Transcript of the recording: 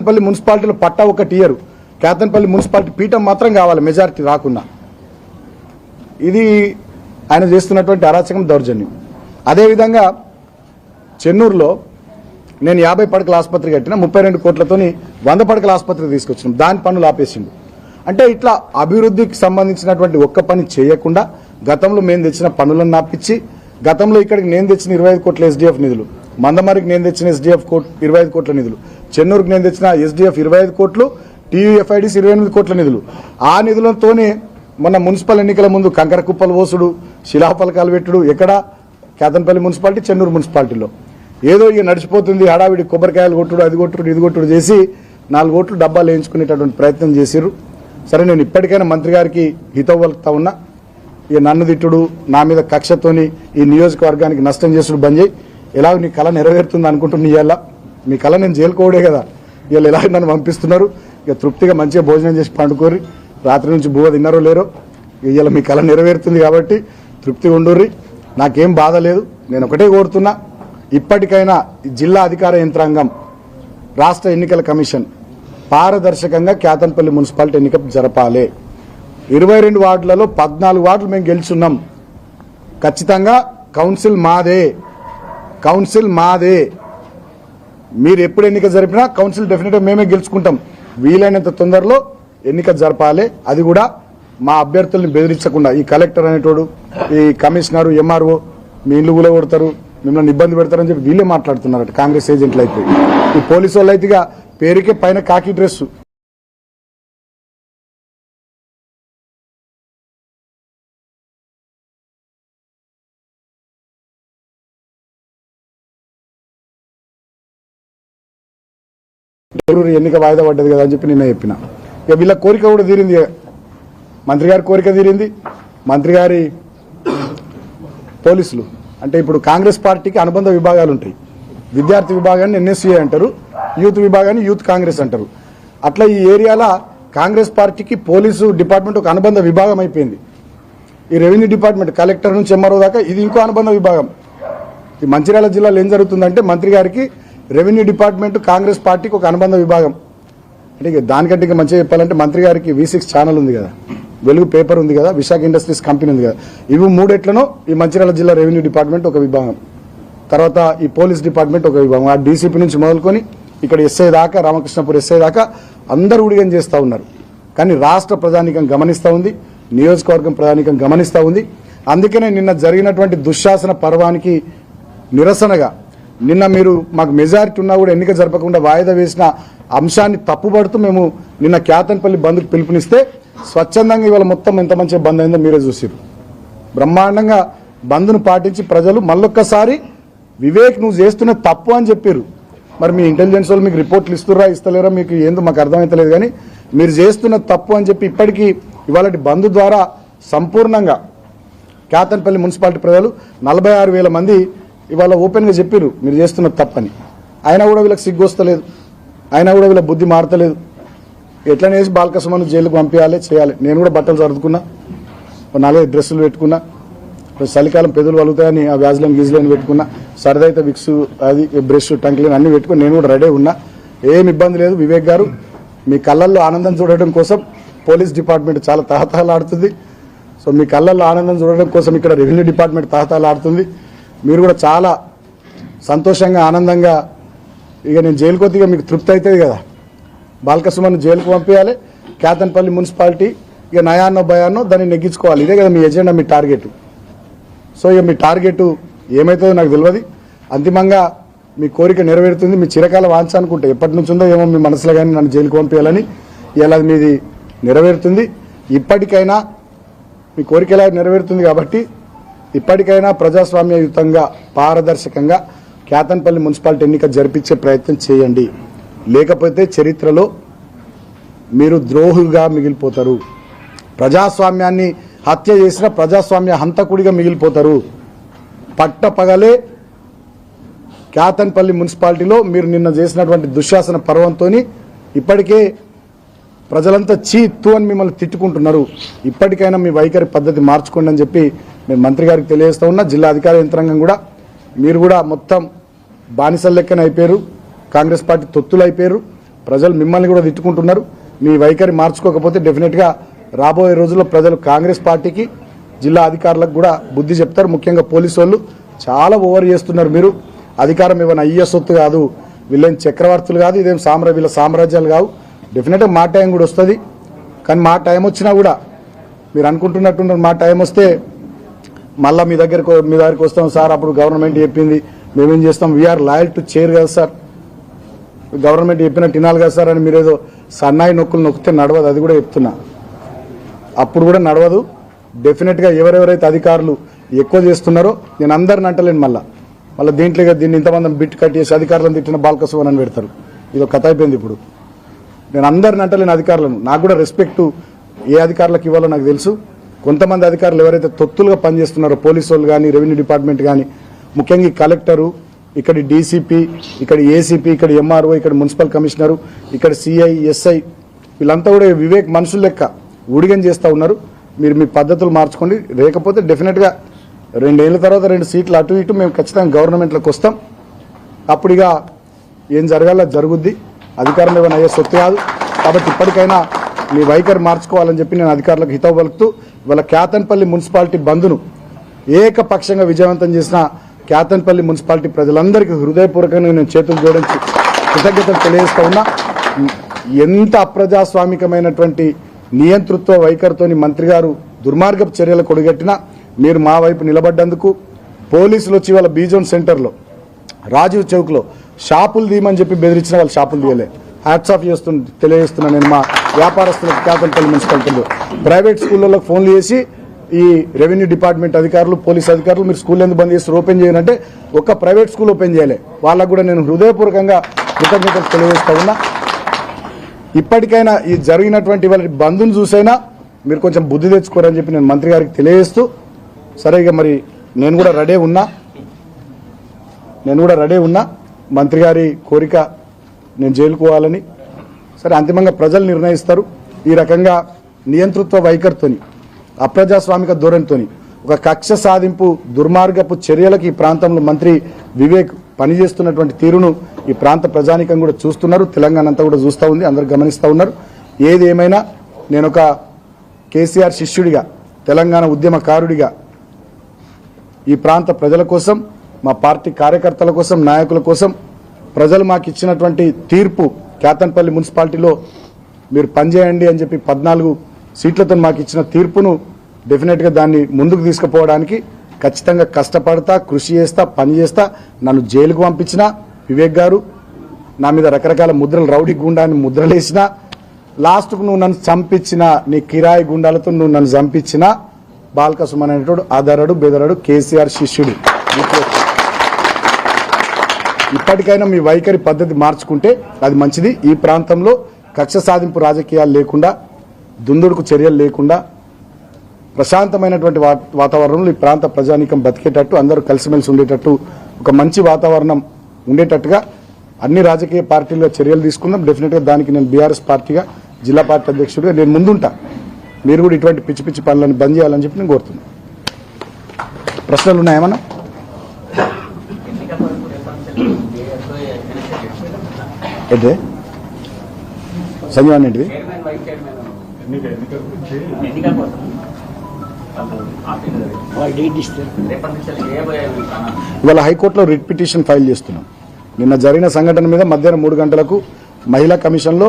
కేతన్పల్లి మున్సిపాలిటీలో పట్టా ఒకటి year. Ketanpalli municipality పీఠం మాత్రం కావాలి మెజారిటీ రాకున్నా. ఇది ఆయన చేస్తున్నటువంటి అరాచకం, దౌర్జన్యం. అదేవిధంగా చెన్నూరులో నేను 50 పడకల ఆసుపత్రి కట్టిన 32 కోట్లతోని 100 పడకల ఆసుపత్రి తీసుకొచ్చినాం. దాని పనులు ఆపేసిండు. అంటే ఇట్లా అభివృద్ధికి సంబంధించినటువంటి ఒక్క పని చేయకుండా గతంలో మేము తెచ్చిన పనులను ఆపించి, గతంలో ఇక్కడికి నేను తెచ్చిన 25 కోట్ల SDF నిధులు, మందమరికి నేను తెచ్చిన SDF 25 కోట్ల నిధులు, చెన్నూరుకి నేను తెచ్చిన SDF 25 కోట్లు, TUFIDs 28 కోట్ల నిధులు. ఆ నిధులతోనే మొన్న మున్సిపల్ ఎన్నికల ముందు కంకర కుప్పలు పోసుడు, శిలాఫలకాలు పెట్టుడు ఎక్కడ కేతన్పల్లి మున్సిపాలిటీ, చెన్నూరు మున్సిపాలిటీలో. ఏదో ఇక నడిచిపోతుంది హడావిడి కొబ్బరికాయలు కొట్టుడు, అది కొట్టుడు, ఇది కొట్టుడు చేసి 4 ఓట్లు డబ్బాలు వేయించుకునేటటువంటి ప్రయత్నం చేసిర్రు. సరే, నేను ఇప్పటికైనా మంత్రి గారికి హితవు పలుకుతా ఉన్నా. ఇక నన్ను తిట్టుడు, నా మీద కక్షతోని ఈ నియోజకవర్గానికి నష్టం చేసుడు బంద్ చేయి. ఎలాగో నీ కళ నెరవేరుతుంది అనుకుంటున్నా. ఇవాళ మీ కళ నేను జైలుకోవడే కదా. ఇవాళ ఎలాగ నన్ను పంపిస్తున్నారు. ఇక తృప్తిగా మంచిగా భోజనం చేసి పండుకోరి. రాత్రి నుంచి బువ్వ తిన్నారో లేరో. ఇవాళ మీ కళ నెరవేరుతుంది కాబట్టి తృప్తిగా ఉండుర్రి. నాకేం బాధ లేదు. నేను ఒకటే కోరుతున్నా, ఇప్పటికైనా జిల్లా అధికార యంత్రాంగం, రాష్ట్ర ఎన్నికల కమిషన్ పారదర్శకంగా కేతన్పల్లి మున్సిపాలిటీ ఎన్నిక జరపాలి. 22 వార్డులలో 14 వార్డులు మేము గెలుచున్నాం. ఖచ్చితంగా కౌన్సిల్ మాదే, కౌన్సిల్ మాదే. మీరు ఎప్పుడు ఎన్నిక జరిపినా కౌన్సిల్ డెఫినెట్గా మేమే గెలుచుకుంటాం. వీలైనంత తొందరలో ఎన్నిక జరపాలి. అది కూడా మా అభ్యర్థుల్ని బెదిరించకుండా. ఈ కలెక్టర్ అనేటోడు, ఈ కమిషనరు, MRO మీ ఇల్లు కూడా కొడతారు, మిమ్మల్ని ఇబ్బంది పెడతారని చెప్పి వీళ్ళే మాట్లాడుతున్నారట. కాంగ్రెస్ ఏజెంట్లు అయిపోయి ఈ పోలీసు వాళ్ళు అయితే పేరుకే పైన కాకి డ్రెస్సు. ఎన్నిక వాయిదా పడ్డది కదా అని చెప్పి నిన్న చెప్పిన. ఇక వీళ్ళ కోరిక కూడా తీరింది. మంత్రి గారి కోరిక తీరింది. మంత్రి గారి పోలీసులు అంటే ఇప్పుడు కాంగ్రెస్ పార్టీకి అనుబంధ విభాగాలు ఉంటాయి. విద్యార్థి విభాగాన్ని NSCA అంటారు, యూత్ విభాగాన్ని యూత్ కాంగ్రెస్ అంటారు. అట్లా ఈ ఏరియాలో కాంగ్రెస్ పార్టీకి పోలీసు డిపార్ట్మెంట్ ఒక అనుబంధ విభాగం అయిపోయింది. ఈ రెవెన్యూ డిపార్ట్మెంట్ కలెక్టర్ నుంచి MRO దాకా ఇది ఇంకో అనుబంధ విభాగం. ఈ మంచిర్యాల జిల్లాలో ఏం జరుగుతుందంటే మంత్రి గారికి రెవెన్యూ డిపార్ట్మెంట్ కాంగ్రెస్ పార్టీకి ఒక అనుబంధ విభాగం. అంటే దానికంటే ఇంకా మంచిగా చెప్పాలంటే మంత్రి గారికి V6 ఛానల్ ఉంది కదా, వెలుగు పేపర్ ఉంది కదా, విశాఖ ఇండస్ట్రీస్ కంపెనీ ఉంది కదా. ఇవి 3 ఎట్లనో ఈ మంచిర్యాల జిల్లా రెవెన్యూ డిపార్ట్మెంట్ ఒక విభాగం, తర్వాత ఈ పోలీస్ డిపార్ట్మెంట్ ఒక విభాగం. ఆ DCP నుంచి మొదలుకొని ఇక్కడ SI దాకా, రామకృష్ణపూర్ SI దాకా అందరూ ఉడిగం చేస్తూ ఉన్నారు. కానీ రాష్ట్ర ప్రజానీకం గమనిస్తూ ఉంది, నియోజకవర్గం ప్రజానీకం గమనిస్తూ ఉంది. అందుకనే నిన్న జరిగినటువంటి దుశ్శాసన పర్వానికి నిరసనగా నిన్న మీరు మాకు మెజారిటీ ఉన్నా కూడా ఎన్నిక జరపకుండా వాయిదా వేసిన అంశాన్ని తప్పుపడుతూ మేము నిన్న కేతన్పల్లి బంద్కు పిలుపునిస్తే స్వచ్ఛందంగా ఇవాళ మొత్తం ఎంత మంచిగా బంద్ అయిందో మీరే చూసారు. బ్రహ్మాండంగా బంద్ను పాటించి ప్రజలు మళ్ళొక్కసారి వివేక్ నువ్వు చేస్తున్న తప్పు అని చెప్పారు. మరి మీ ఇంటెలిజెన్స్ వాళ్ళు మీకు రిపోర్ట్లు ఇస్తురా ఇస్తలేరా మీకు ఏందో మాకు అర్థమవుతలేదు. కానీ మీరు చేస్తున్న తప్పు అని చెప్పి ఇప్పటికీ ఇవాళ బంద్ ద్వారా సంపూర్ణంగా కేతన్పల్లి మున్సిపాలిటీ ప్రజలు 46,000 మంది ఇవాళ ఓపెన్గా చెప్పారు మీరు చేస్తున్న తప్పని. అయినా కూడా వీళ్ళకి సిగ్గు వస్తలేదు, అయినా కూడా వీళ్ళ బుద్ధి మారతలేదు. ఎట్లనే వేసి బాలకృష్ణను జైలుకు పంపించాలి, చేయాలి. నేను కూడా బట్టలు సర్దుకున్నా, 4 డ్రెస్సులు పెట్టుకున్నా, చలికాలం పెదవులు వలుగుతాయని ఆ వ్యాజ్లను గీజులని పెట్టుకున్నా, సరదైతే విక్స్ అది బ్రష్ టంక్లీన్ అన్ని పెట్టుకుని నేను కూడా రెడీ ఉన్నా. ఏం ఇబ్బంది లేదు. వివేక్ గారు మీ కళ్ళల్లో ఆనందం చూడడం కోసం పోలీస్ డిపార్ట్మెంట్ చాలా తహతహలాడుతుంది. సో మీ కళ్ళల్లో ఆనందం చూడడం కోసం ఇక్కడ రెవెన్యూ డిపార్ట్మెంట్ తహతహలాడుతుంది. మీరు కూడా చాలా సంతోషంగా ఆనందంగా ఇక నేను జైలుకు వస్తే మీకు తృప్తి అవుతుంది కదా. బాలకృష్ణను జైలుకు పంపించాలి, కేతన్పల్లి మున్సిపాలిటీ ఇక నయాన్నో భయాన్నో దాన్ని నెగ్గించుకోవాలి. ఇదే కదా మీ ఎజెండా, మీ టార్గెట్. సో ఇక మీ టార్గెట్ ఏమవుతుందో నాకు తెలియదు. అంతిమంగా మీ కోరిక నెరవేరుతుంది. మీ చిరకాల వాంఛ అనుకుంటే ఎప్పటి నుంచి ఉందో ఏమో మీ మనసులో కానీ నన్ను జైలుకు పంపించాలని, ఇలా మీది నెరవేరుతుంది. ఇప్పటికైనా మీ కోరిక ఎలా నెరవేరుతుంది కాబట్టి ఇప్పటికైనా ప్రజాస్వామ్యయుతంగా పారదర్శకంగా కేతన్పల్లి మున్సిపాలిటీ ఎన్నిక జరిపించే ప్రయత్నం చేయండి. లేకపోతే చరిత్రలో మీరు ద్రోహుగా మిగిలిపోతారు. ప్రజాస్వామ్యాన్ని హత్య చేసిన ప్రజాస్వామ్య హంతకుడిగా మిగిలిపోతారు. పట్టపగలే కేతన్పల్లి మున్సిపాలిటీలో మీరు నిన్న చేసినటువంటి దుశ్శాసన పర్వంతో ఇప్పటికే ప్రజలంతా చీత్తు అని మిమ్మల్ని తిట్టుకుంటున్నారు. ఇప్పటికైనా మీ వైఖరి పద్ధతి మార్చుకోండి అని చెప్పి నేను మంత్రి గారికి తెలియజేస్తా ఉన్నా. జిల్లా అధికార యంత్రాంగం కూడా మీరు కూడా మొత్తం బానిసల లెక్కన అయిపోయారు, కాంగ్రెస్ పార్టీ తొత్తులు అయిపోయారు. ప్రజలు మిమ్మల్ని కూడా తిట్టుకుంటున్నారు. మీ వైఖరి మార్చుకోకపోతే డెఫినెట్గా రాబోయే రోజుల్లో ప్రజలు కాంగ్రెస్ పార్టీకి జిల్లా అధికారులకు కూడా బుద్ధి చెప్తారు. ముఖ్యంగా పోలీసు వాళ్ళు చాలా ఓవర్ చేస్తున్నారు. మీరు అధికారం ఏమైనా అయ్యే సొత్తు కాదు, వీళ్ళేం చక్రవర్తులు కాదు, ఇదేం వీళ్ళ సామ్రాజ్యాలు కావు. డెఫినెట్గా మా టైం కూడా వస్తుంది. కానీ మా టైం వచ్చినా కూడా మీరు అనుకుంటున్నట్టున్నారు మా టైం వస్తే మళ్ళీ మీ దగ్గరికి వస్తాం సార్, అప్పుడు గవర్నమెంట్ చెప్పింది మేమేం చేస్తాం, వీఆర్ లాయల్ టు చైర్ కదా సార్, గవర్నమెంట్ చెప్పినట్టు వినాలి కదా సార్ అని మీరు ఏదో సన్నాయి నొక్కులు నొక్కితే నడవదు. అది కూడా చెప్తున్నా, అప్పుడు కూడా నడవదు. డెఫినెట్గా ఎవరెవరైతే అధికారులు ఎక్కువ చేస్తున్నారో నేను అందరిని అంటలేను. మళ్ళీ దీన్ని ఇంతమంది బిట్ కట్ చేసి అధికారులను తిట్టిన బాల్కసువన్ అని పెడతారు. ఇది ఒక కథ అయిపోయింది. ఇప్పుడు నేను అందరిని అంటలేను అధికారులను, నాకు కూడా రెస్పెక్టు ఏ అధికారులకు ఇవ్వాలో నాకు తెలుసు. కొంతమంది అధికారులు ఎవరైతే తొత్తులుగా పనిచేస్తున్నారో పోలీసు వాళ్ళు కానీ రెవెన్యూ డిపార్ట్మెంట్ కానీ, ముఖ్యంగా ఈ కలెక్టరు, ఇక్కడ డీసీపీ, ఇక్కడ ఏసీపీ, ఇక్కడ ఎంఆర్ఓ, ఇక్కడ మున్సిపల్ కమిషనరు, ఇక్కడ సిఐ, ఎస్ఐ, వీళ్ళంతా కూడా వివేక్ మనుషులు లెక్క ఊడిగం చేస్తూ ఉన్నారు. మీరు మీ పద్ధతులు మార్చుకోండి. లేకపోతే డెఫినెట్గా 2 ఏళ్ల తర్వాత 2 సీట్లు అటు ఇటు మేము ఖచ్చితంగా గవర్నమెంట్లోకి వస్తాం. అప్పుడు ఇక ఏం జరగాలో జరుగుద్ది. అధికారం ఏమైనా అయ్యే సొత్తు కాదు. కాబట్టి ఇప్పటికైనా మీ వైఖరి మార్చుకోవాలని చెప్పి నేను అధికారులకు హితవు పలుకుతూ ఇవాళ కేతన్పల్లి మున్సిపాలిటీ బంద్ను ఏకపక్షంగా విజయవంతం చేసిన కేతన్పల్లి మున్సిపాలిటీ ప్రజలందరికీ హృదయపూర్వకంగా నేను చేతులు జోడించి కృతజ్ఞతలు తెలియజేస్తా ఉన్నా. ఎంత అప్రజాస్వామికమైనటువంటి నియంతృత్వ వైఖరితోని మంత్రి గారు దుర్మార్గపు చర్యలు కొడిగట్టినా మీరు మా వైపు నిలబడ్డందుకు, పోలీసులు వచ్చి వాళ్ళ బీజోన్ సెంటర్లో రాజీవ్ చౌక్లో షాపులు తీయమని చెప్పి బెదిరించిన వాళ్ళు షాపులు తీయలే. హ్యాట్స్ ఆఫ్ తెలియజేస్తున్నా నేను మా వ్యాపారస్తులకు. కేతన్పల్లి మున్సిపాలిటీలో ప్రైవేట్ స్కూళ్ళలో ఫోన్లు చేసి ఈ రెవెన్యూ డిపార్ట్మెంట్ అధికారులు, పోలీస్ అధికారులు మీరు స్కూల్ ఎందుకు బంద్ చేస్తారు, ఓపెన్ చేయాలంటే ఒక్క ప్రైవేట్ స్కూల్ ఓపెన్ చేయలే. వాళ్ళకు కూడా నేను హృదయపూర్వకంగా కృతజ్ఞతలు తెలియజేస్తా ఉన్నా. ఇప్పటికైనా ఈ జరిగినటువంటి వాళ్ళ బంధుని చూసైనా మీరు కొంచెం బుద్ధి తెచ్చుకోరని చెప్పి నేను మంత్రి గారికి తెలియజేస్తూ, సరే ఇక మరి నేను కూడా రెడీ ఉన్నా మంత్రి గారి కోరిక నేను జైలుకు పోవాలని. సరే అంతిమంగా ప్రజలు నిర్ణయిస్తారు. ఈ రకంగా నియంతృత్వ వైఖరితోని, అప్రజాస్వామిక ధోరణితోని, ఒక కక్ష సాధింపు దుర్మార్గపు చర్యలకు ఈ ప్రాంతంలో మంత్రి వివేక్ పనిచేస్తున్నటువంటి తీరును ఈ ప్రాంత ప్రజానికం కూడా చూస్తున్నారు. తెలంగాణ అంతా కూడా చూస్తూ ఉంది, అందరూ గమనిస్తూ ఉన్నారు. ఏది ఏమైనా నేను ఒక కేసీఆర్ శిష్యుడిగా, తెలంగాణ ఉద్యమకారుడిగా ఈ ప్రాంత ప్రజల కోసం, మా పార్టీ కార్యకర్తల కోసం, నాయకుల కోసం ప్రజలు మాకు ఇచ్చినటువంటి తీర్పు, కేతన్పల్లి మున్సిపాలిటీలో మీరు పనిచేయండి అని చెప్పి 14 సీట్లతో మాకు ఇచ్చిన తీర్పును డెఫినెట్గా దాన్ని ముందుకు తీసుకుపోవడానికి ఖచ్చితంగా కష్టపడతా, కృషి చేస్తా, పని చేస్తా. నన్ను జైలుకు పంపించిన వివేక్ గారు, నా మీద రకరకాల ముద్రలు, రౌడీ గుండాన్ని ముద్రలేసిన, లాస్ట్కు నువ్వు నన్ను చంపించిన, నీ కిరాయి గుండాలతో నువ్వు నన్ను చంపించిన బాల్కసుమన్ అనేటోడు ఆధారాడు బెదరాడు కేసీఆర్ శిష్యుడు. ఇప్పటికైనా మీ వైఖరి పద్ధతి మార్చుకుంటే అది మంచిది. ఈ ప్రాంతంలో కక్ష సాధింపు రాజకీయాలు లేకుండా, దుందుడుకు చర్యలు లేకుండా ప్రశాంతమైనటువంటి వాతావరణంలో ఈ ప్రాంత ప్రజానీకం బతికేటట్టు, అందరూ కలిసిమెలిసి ఉండేటట్టు, ఒక మంచి వాతావరణం ఉండేటట్టుగా అన్ని రాజకీయ పార్టీలుగా చర్యలు తీసుకుందాం. డెఫినెట్గా దానికి నేను బీఆర్ఎస్ పార్టీగా, జిల్లా పార్టీ అధ్యక్షుడిగా నేను ముందుంటా. మీరు కూడా ఇటువంటి పిచ్చి పిచ్చి పనులను బంద్ చేయాలని చెప్పి నేను కోరుతున్నాను. ప్రశ్నలు ఉన్నాయేమన్నా? అయితే సంజీవన్ ఏంటిది ఇవాళ హైకోర్టులో రిట్ పిటిషన్ ఫైల్ చేస్తున్నాం. నిన్న జరిగిన సంఘటన మీద మధ్యాహ్నం 3 గంటలకు మహిళా కమిషన్లో